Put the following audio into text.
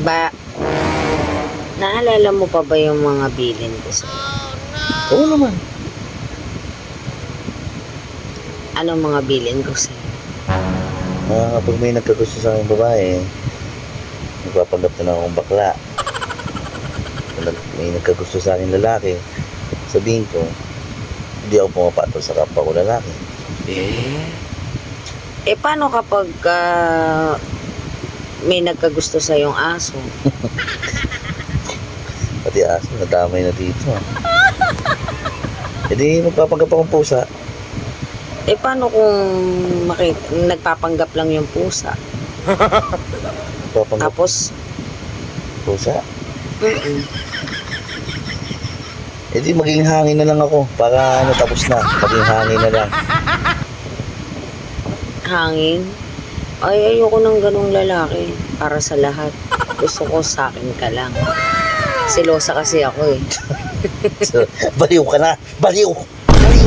Ba, naalala mo pa ba yung mga bilin ko sa'yo? Oo naman. Anong mga bilin ko sa'yo? Kapag may nagkagusto sa aking babae, nagpapanggap na lang akong bakla. Kung may nagkagusto sa aking lalaki, sabihin ko, hindi ako pumapatol sa kapwa ko lalaki. Paano kapag may nagkagusto sa yung aso? Pati aso, nadamay na dito. Di magpapanggap akong pusa. Paano kung nagpapanggap lang yung pusa? Magpapanggap Tapos, pusa. mm-mm. Di maging hangin na lang ako para tapos na. Maging hangin na lang. Hangin? Ay, ayoko ng ganong lalaki para sa lahat. Gusto ko sa akin ka lang. Silosa kasi ako eh. So, baliw ka na! Baliw! Baliw!